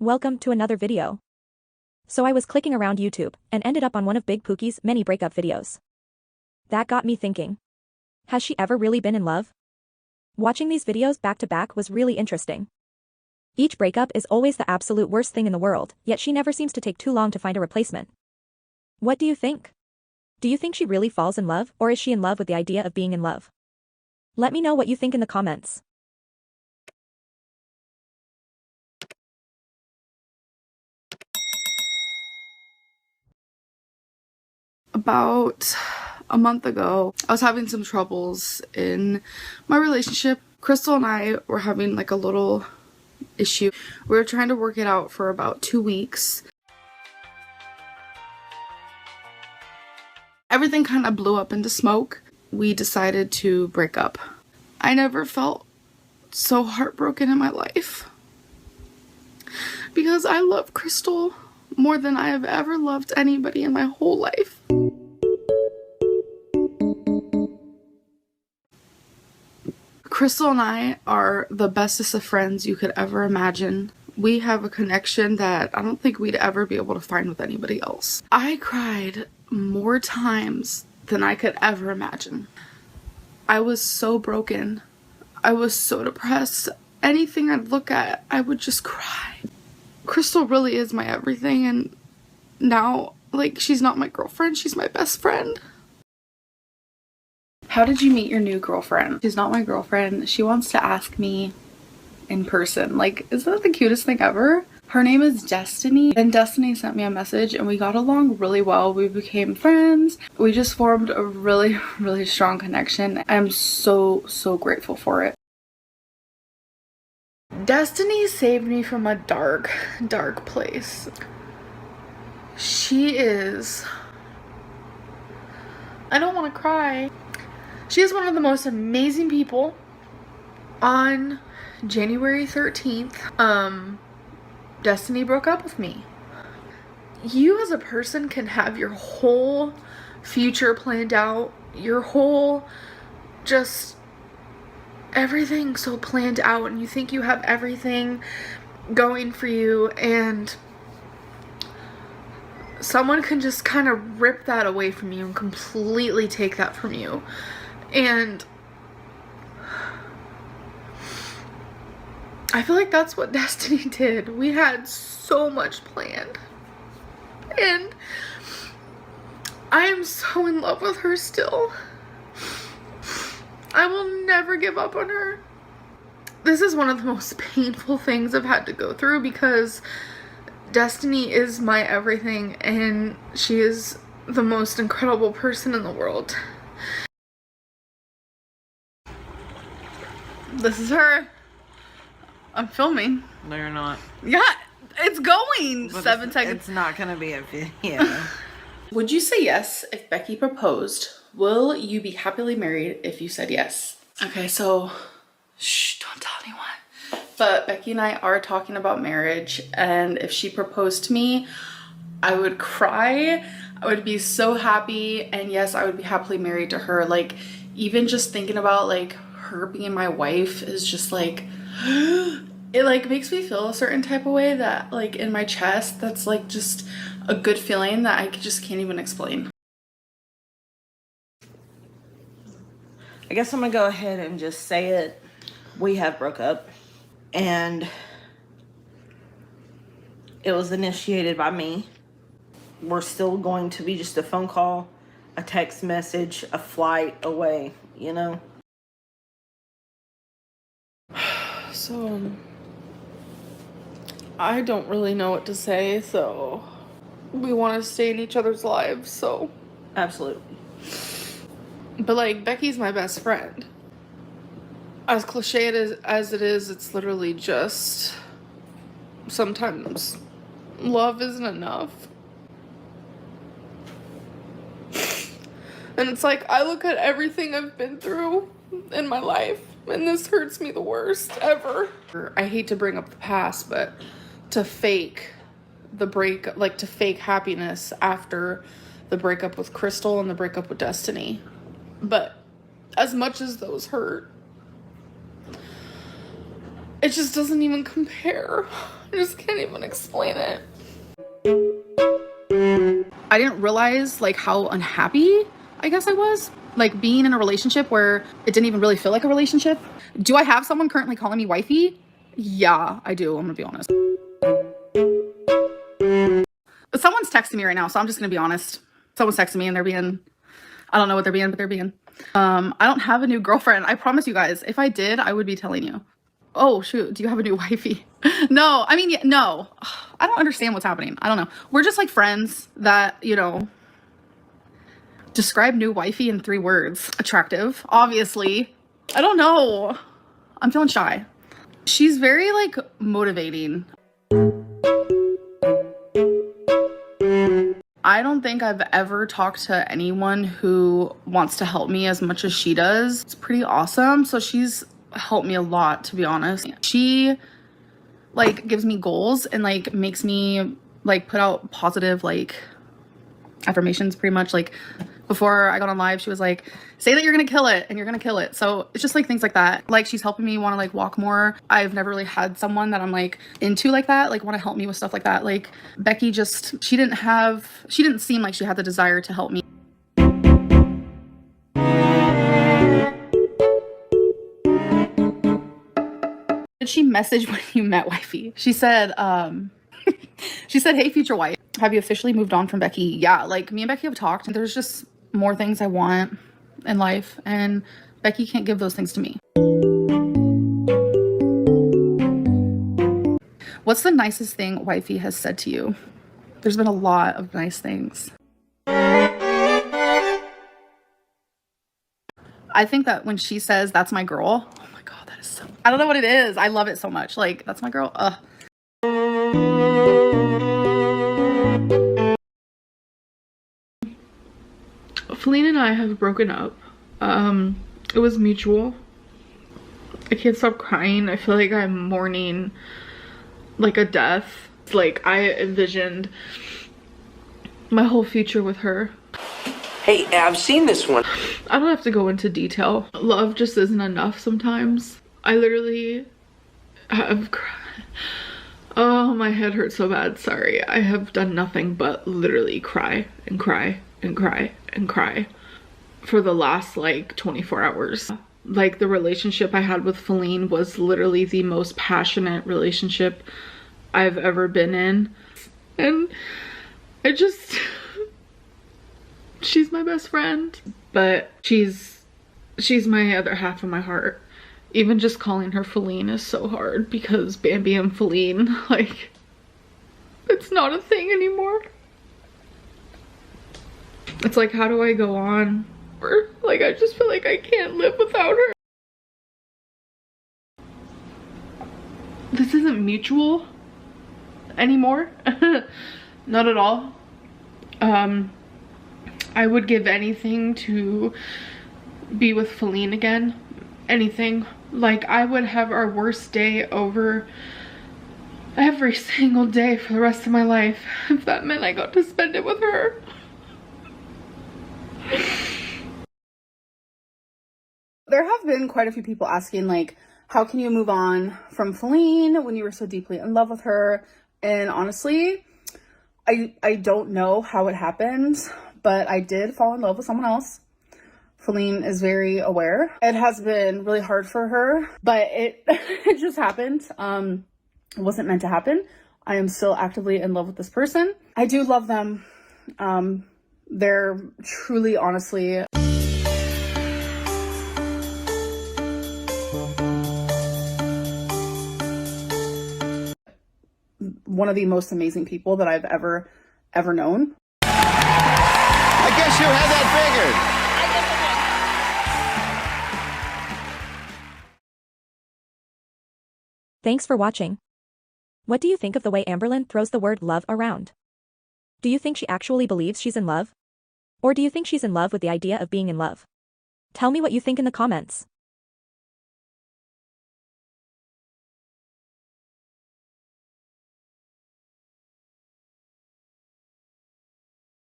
Welcome to another video. So I was clicking around YouTube and ended up on one of Big Pookie's many breakup videos. That got me thinking. Has she ever really been in love? Watching these videos back to back was really interesting. Each breakup is always the absolute worst thing in the world, yet she never seems to take too long to find a replacement. What do you think? Do you think she really falls in love, or is she in love with the idea of being in love? Let me know what you think in the comments. About a month ago, I was having some troubles in my relationship. Crystal and I were having like a little issue. We were trying to work it out for about 2 weeks. Everything kind of blew up into smoke. We decided to break up. I never felt so heartbroken in my life because I love Crystal more than I have ever loved anybody in my whole life. Crystal and I are the bestest of friends you could ever imagine. We have a connection that I don't think we'd ever be able to find with anybody else. I cried more times than I could ever imagine. I was so broken. I was so depressed. Anything I'd look at, I would just cry. Crystal really is my everything, and now, like, she's not my girlfriend, she's my best friend. How did you meet your new girlfriend? She's not my girlfriend. She wants to ask me in person. Like, isn't that the cutest thing ever? Her name is Destiny, and Destiny sent me a message and we got along really well. We became friends. We just formed a really, really strong connection. I'm so grateful for it. Destiny saved me from a dark place. She is... I don't want to cry. She is one of the most amazing people. On January 13th, Destiny broke up with me. You as a person can have your whole future planned out, your whole just everything so planned out, and you think you have everything going for you, and someone can just kind of rip that away from you and completely take that from you. And I feel like that's what Destiny did. We had so much planned. And I am so in love with her still. I will never give up on her. This is one of the most painful things I've had to go through because Destiny is my everything and she is the most incredible person in the world. This is her. I'm filming. No, you're not. Yeah, it's going. But 7 seconds. It's not gonna be a video. Would you say yes if Becky proposed? Will you be happily married if you said yes? Okay, so shh, don't tell anyone. But Becky and I are talking about marriage, and if she proposed to me, I would cry. I would be so happy, and yes, I would be happily married to her. Like, even just thinking about like her being my wife is just like it like makes me feel a certain type of way that like in my chest that's like just a good feeling that I just can't even explain. I guess I'm gonna go ahead and just say it. We have broke up, and it was initiated by me. We're still going to be just a phone call, a text message, a flight away, you know? So I don't really know what to say, so we want to stay in each other's lives, so Absolutely. but like Becky's my best friend. As cliche as it is, it's literally just sometimes love isn't enough. And it's like I look at everything I've been through in my life, and this hurts me the worst ever. I hate to bring up the past, but to fake the break, like to fake happiness after the breakup with Crystal and the breakup with Destiny. But as much as those hurt, It just doesn't even compare. I just can't even explain it. I didn't realize like how unhappy I guess I was, like being in a relationship where it didn't even really feel like a relationship. Do I have someone currently calling me wifey? Yeah, I do. I'm gonna be honest. Someone's texting me right now, so I'm just gonna be honest. Someone's texting me and they're being, I don't know what they're being, but they're being. I don't have a new girlfriend. I promise you guys, if I did, I would be telling you. Oh shoot, do you have a new wifey? No, I mean, yeah, no. I don't understand what's happening. I don't know. We're just like friends that, you know, describe new wifey in 3 words. Attractive, obviously. I don't know. I'm feeling shy. She's very like motivating. I don't think I've ever talked to anyone who wants to help me as much as she does. It's pretty awesome. So she's helped me a lot, to be honest. She like gives me goals and like makes me like put out positive like affirmations pretty much. Like before I got on live, she was like, say that you're gonna kill it and you're gonna kill it. So it's just like things like that. Like she's helping me want to like walk more. I've never really had someone that I'm like into like that, like want to help me with stuff like that. Like Becky just, she didn't seem like she had the desire to help me. Did she message when you met wifey? She said, she said, hey, future wife, have you officially moved on from Becky? Yeah, like me and Becky have talked and there's just more things I want in life and Becky can't give those things to me. What's the nicest thing wifey has said to you? There's been a lot of nice things. I think that when she says that's my girl, oh my god, that is so, I don't know what it is. I love it so much. Like, that's my girl. Ugh. Feline and I have broken up. It was mutual. I can't stop crying. I feel like I'm mourning like a death. Like I envisioned my whole future with her. Hey, I've seen this one. I don't have to go into detail. Love just isn't enough sometimes. I literally have cried. Oh, my head hurts so bad. Sorry. I have done nothing but literally cry and cry and cry and cry for the last like 24 hours. Like the relationship I had with Feline was literally the most passionate relationship I've ever been in. And I just, she's my best friend, but she's my other half of my heart. Even just calling her Feline is so hard because Bambi and Feline, like, it's not a thing anymore. It's like, how do I go on? Or, like, I just feel like I can't live without her. This isn't mutual anymore. Not at all. I would give anything to be with Feline again. Anything. Like, I would have our worst day over every single day for the rest of my life if that meant I got to spend it with her. There have been quite a few people asking, like, how can you move on from Feline when you were so deeply in love with her? And honestly, I don't know how it happened, but I did fall in love with someone else. Feline is very aware. It has been really hard for her, but it it just happened. It wasn't meant to happen. I am still actively in love with this person. I do love them. They're truly, honestly, one of the most amazing people that I've ever known. I guess you had that figured. Thanks for watching. What do you think of the way Amberlynn throws the word love around? Do you think she actually believes she's in love? Or do you think she's in love with the idea of being in love? Tell me what you think in the comments.